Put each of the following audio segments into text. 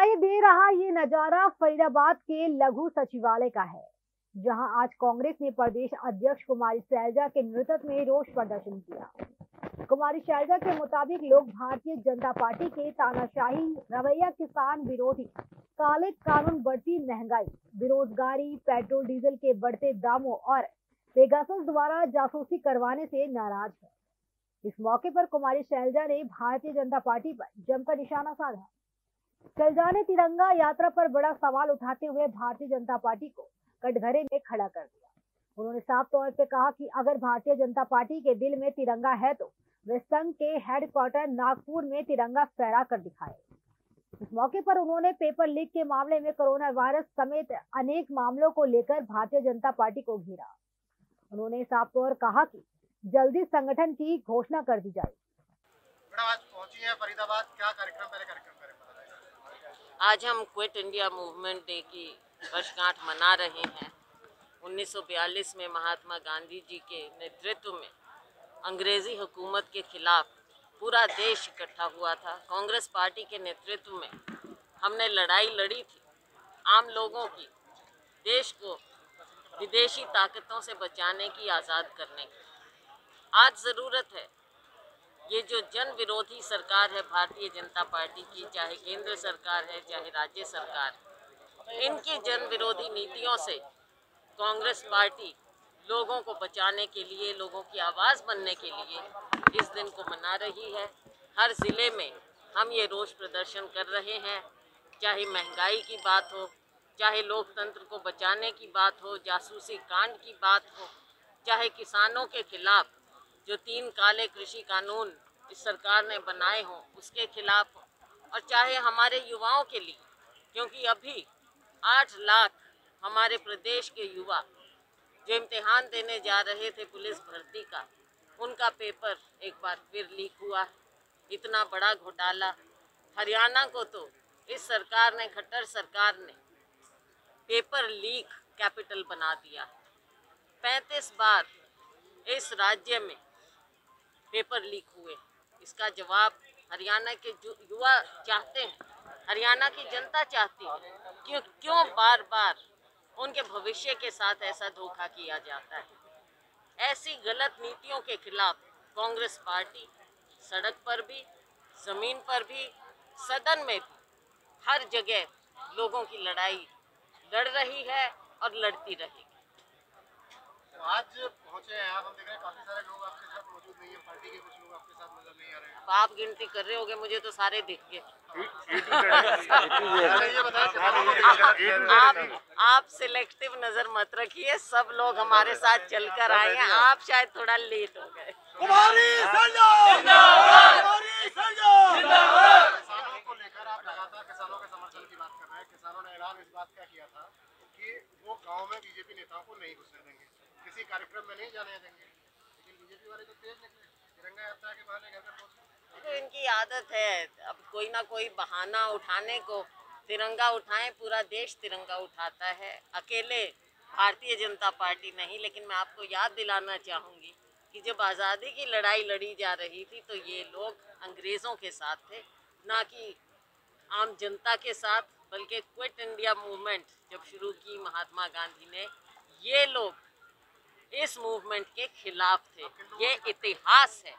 दिखाई दे रहा ये नजारा फरीदाबाद के लघु सचिवालय का है, जहां आज कांग्रेस ने प्रदेश अध्यक्ष कुमारी शैलजा के नेतृत्व में रोष प्रदर्शन किया। कुमारी शैलजा के मुताबिक लोग भारतीय जनता पार्टी के तानाशाही रवैया, किसान विरोधी काले कानून, बढ़ती महंगाई, बेरोजगारी, पेट्रोल डीजल के बढ़ते दामों और पेगासस द्वारा जासूसी करवाने से नाराज है। इस मौके पर कुमारी शैलजा ने भारतीय जनता पार्टी पर जमकर निशाना साधा। शैलजा ने तिरंगा यात्रा पर बड़ा सवाल उठाते हुए भारतीय जनता पार्टी को कटघरे में खड़ा कर दिया। उन्होंने साफ तौर पे कहा कि अगर भारतीय जनता पार्टी के दिल में तिरंगा है तो वे संघ के हेडक्वार्टर नागपुर में तिरंगा फहरा कर दिखाए। इस मौके पर उन्होंने पेपर लीक के मामले में कोरोना वायरस समेत अनेक मामलों को लेकर भारतीय जनता पार्टी को घेरा। उन्होंने साफ तौर कहा कि जल्दी संगठन की घोषणा कर दी जाए। आज पहुंची है फरीदाबाद, क्या कार्यक्रम, पहले कार्यक्रम करें। आज हम क्विट इंडिया मूवमेंट डे की वर्षगांठ मना रहे हैं। 1942 में महात्मा गांधी जी के नेतृत्व में अंग्रेजी हुकूमत के खिलाफ पूरा देश इकट्ठा हुआ था। कांग्रेस पार्टी के नेतृत्व में हमने लड़ाई लड़ी थी आम लोगों की, देश को विदेशी ताकतों से बचाने की, आज़ाद करने की। आज ज़रूरत है ये जो जन विरोधी सरकार है भारतीय जनता पार्टी की, चाहे केंद्र सरकार है चाहे राज्य सरकार, इनकी जन विरोधी नीतियों से कांग्रेस पार्टी लोगों को बचाने के लिए, लोगों की आवाज़ बनने के लिए इस दिन को मना रही है। हर ज़िले में हम ये रोष प्रदर्शन कर रहे हैं, चाहे महंगाई की बात हो, चाहे लोकतंत्र को बचाने की बात हो, जासूसी कांड की बात हो, चाहे किसानों के खिलाफ जो 3 काले कृषि कानून इस सरकार ने बनाए हों उसके खिलाफ हो, और चाहे हमारे युवाओं के लिए, क्योंकि अभी 8 लाख हमारे प्रदेश के युवा जो इम्तिहान देने जा रहे थे पुलिस भर्ती का, उनका पेपर एक बार फिर लीक हुआ। इतना बड़ा घोटाला, हरियाणा को तो इस सरकार ने, खट्टर सरकार ने पेपर लीक कैपिटल बना दिया। 35 बार इस राज्य में पेपर लीक हुए। इसका जवाब हरियाणा के युवा चाहते हैं, हरियाणा की जनता चाहती है। क्यों बार बार उनके भविष्य के साथ ऐसा धोखा किया जाता है। ऐसी गलत नीतियों के खिलाफ कांग्रेस पार्टी सड़क पर भी, जमीन पर भी, सदन में भी, हर जगह लोगों की लड़ाई लड़ रही है और लड़ती रहेगी। आज पहुंचे हैं आप, हम देख रहे हैं काफी सारे लोग आपके साथ मौजूद नहीं है, पार्टी के कुछ लोग आपके साथ नजर नहीं आ रहे हैं। आप गिनती कर रहे होगे, मुझे तो सारे दिख गए। आप सिलेक्टिव नजर मत रखिए, सब लोग हमारे साथ चलकर आए हैं, आप शायद थोड़ा लेट हो गए। किसानों को लेकर आप लगातार किसानों के समर्थन की बात कर रहे हैं। किसानों ने ऐलान इस बात का किया था कि वो गाँव में बीजेपी नेताओं को नहीं घुसने देंगे, किसी कार्यक्रम में नहीं जाने देंगे, लेकिन बीजेपी वाले तो तेज निकले, तिरंगा यात्रा के बहाने घर घर पहुंचे। तो इनकी आदत है अब कोई ना कोई बहाना उठाने को। तिरंगा उठाएं, पूरा देश तिरंगा उठाता है, अकेले भारतीय जनता पार्टी नहीं। लेकिन मैं आपको याद दिलाना चाहूँगी कि जब आज़ादी की लड़ाई लड़ी जा रही थी तो ये लोग अंग्रेज़ों के साथ थे, ना कि आम जनता के साथ। बल्कि क्विट इंडिया मूवमेंट जब शुरू की महात्मा गांधी ने, ये लोग इस मूवमेंट के खिलाफ थे। ये इतिहास है।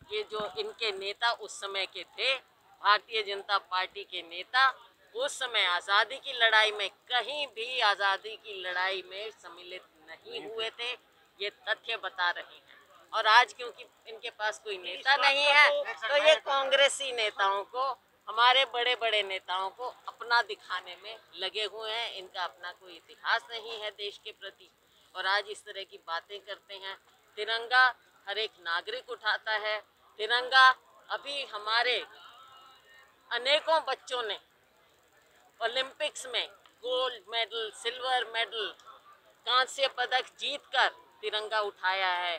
ये जो इनके नेता उस समय के थे, भारतीय जनता पार्टी के नेता, उस समय आज़ादी की लड़ाई में कहीं भी आज़ादी की लड़ाई में सम्मिलित नहीं हुए थे। ये तथ्य बता रहे हैं। और आज क्योंकि इनके पास कोई नेता नहीं है तो ये कांग्रेसी नेताओं को, हमारे बड़े बड़े नेताओं को अपना दिखाने में लगे हुए हैं। इनका अपना कोई इतिहास नहीं है देश के प्रति, और आज इस तरह की बातें करते हैं। तिरंगा हर एक नागरिक उठाता है। तिरंगा अभी हमारे अनेकों बच्चों ने ओलंपिक्स में गोल्ड मेडल, सिल्वर मेडल, कांस्य पदक जीतकर तिरंगा उठाया है।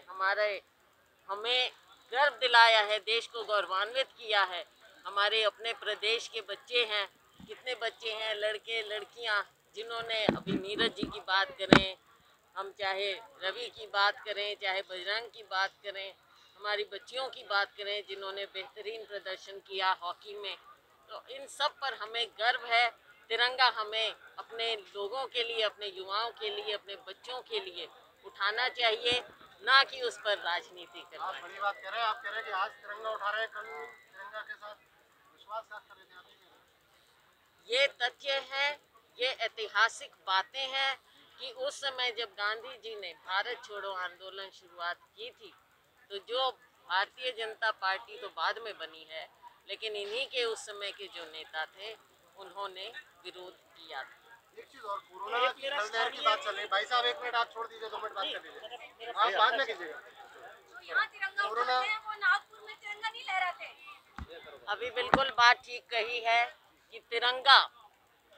हमें गर्व दिलाया है, देश को गौरवान्वित किया है। हमारे अपने प्रदेश के बच्चे हैं, कितने बच्चे हैं, लड़के लड़कियां, जिन्होंने, अभी नीरज जी की बात करें, हम चाहे रवि की बात करें, चाहे बजरंग की बात करें, हमारी बच्चियों की बात करें जिन्होंने बेहतरीन प्रदर्शन किया हॉकी में, तो इन सब पर हमें गर्व है। तिरंगा हमें अपने लोगों के लिए, अपने युवाओं के लिए, अपने बच्चों के लिए उठाना चाहिए, ना कि उस पर राजनीति करना। आप बड़ी बात कह रहे हैं, आप कह रहे हैं कि आज तिरंगा उठा रहे हैं, कल तिरंगा के साथ विश्वासघात कर रहे थे, आप नहीं कह रहे? ये तथ्य है, ये ऐतिहासिक बातें हैं कि उस समय जब गांधी जी ने भारत छोड़ो आंदोलन शुरुआत की थी, तो जो भारतीय जनता पार्टी तो बाद में बनी है, लेकिन इन्हीं के उस समय के जो नेता थे उन्होंने विरोध किया था। एक चीज और, कोरोना की हेल्थ की बात चल रही है। भाई साहब 1 मिनट आप छोड़ दीजिए, 2 मिनट बात कर लीजिए, आप बाद में कीजिएगा। यहाँ तिरंगा उठाते हैं, वो नागपुर में तिरंगा नहीं लहराते। अभी बिल्कुल बात ठीक कही है कि तिरंगा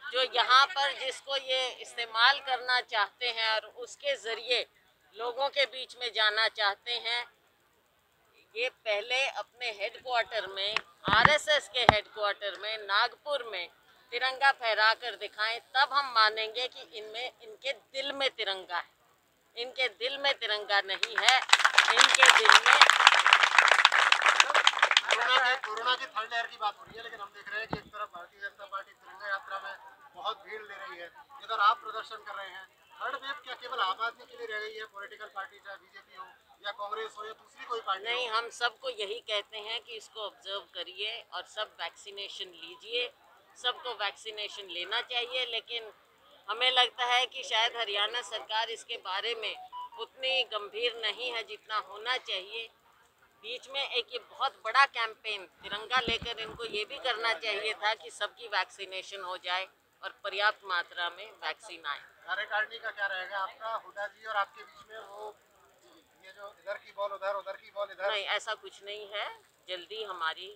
जो यहाँ पर जिसको ये इस्तेमाल करना चाहते हैं और उसके जरिए लोगों के बीच में जाना चाहते हैं, ये पहले अपने हेडक्वार्टर में, आरएसएस के हेडक्वार्टर में नागपुर में तिरंगा फहरा कर दिखाएं, तब हम मानेंगे कि इनके दिल में तिरंगा है। इनके दिल में तिरंगा नहीं है, इनके दिल में कोरोना की थर्ड लहर की बात हो रही है, लेकिन हम देख रहे हैं कि एक तरफ भारतीय जनता पार्टी तिरंगा यात्रा में बहुत भीड़ ले रही है, इधर आप प्रदर्शन कर रहे हैं। थर्ड वेव क्या केवल आम आदमी के लिए रह गई है? पॉलिटिकल पार्टी चाहे बीजेपी हो या कांग्रेस हो या दूसरी कोई पार्टी नहीं, हो? हम सबको यही कहते हैं कि इसको ऑब्जर्व करिए और सब वैक्सीनेशन लीजिए। सबको वैक्सीनेशन लेना चाहिए, लेकिन हमें लगता है कि शायद हरियाणा सरकार इसके बारे में उतनी गंभीर नहीं है जितना होना चाहिए। बीच में एक ये बहुत बड़ा कैंपेन तिरंगा लेकर इनको ये भी करना चाहिए था कि सबकी वैक्सीनेशन हो जाए और पर्याप्त मात्रा में वैक्सीन आए। कार्यकारिणी का क्या रहेगा आपका? हुड्डा जी और आपके बीच में वो ये जो इधर की बॉल उधर, उधर की बॉल इधर? नहीं, ऐसा कुछ नहीं है। जल्दी हमारी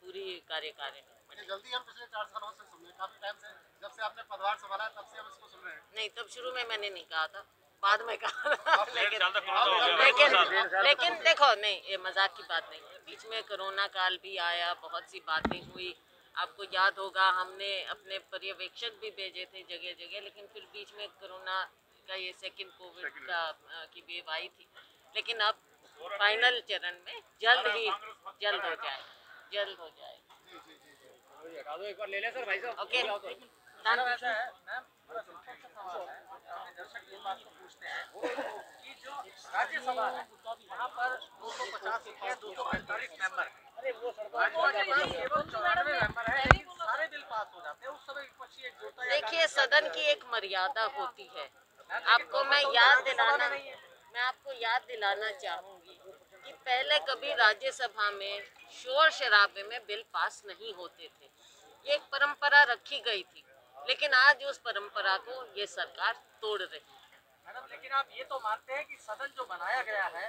पूरी कार्यकारिणी बनेगी। जल्दी हम पिछले 4 सालों से सुन रहे हैं, काफी टाइम से, जब से आपने पदभार संभाला है तब से हम इसको सुन रहे हैं। नहीं, तब शुरू में मैंने नहीं कहा था, बाद में कहा था। लेकिन देखो, नहीं, ये मजाक की बात नहीं है। बीच में कोरोना काल भी आया, बहुत सी बातें हुई। आपको याद होगा हमने अपने पर्यवेक्षक भी भेजे थे जगह जगह, लेकिन फिर बीच में कोरोना का ये सेकंड कोविड की वेव आई थी। लेकिन अब फाइनल चरण में जल्द हो जाए। एक बार ले ले सर भाई साहब। ओके, ऐसा है मैम, दर्शक इस बात को पूछते हैं कि जो राज्यसभा है वहाँ पर 250 या 245 मेंबर है, केवल 94 मेंबर है, लेकिन सारे बिल पास हो जाते हैं। उस समय विपक्षी एकजुटता। देखिए, सदन की एक मर्यादा होती है। आपको मैं आपको याद दिलाना चाहूंगी कि पहले कभी राज्यसभा में शोर शराबे में बिल पास नहीं होते थे। ये एक परंपरा रखी गई थी, लेकिन आज उस परंपरा को ये सरकार तोड़ रही है। मैडम, लेकिन आप ये तो मानते हैं कि सदन जो बनाया गया है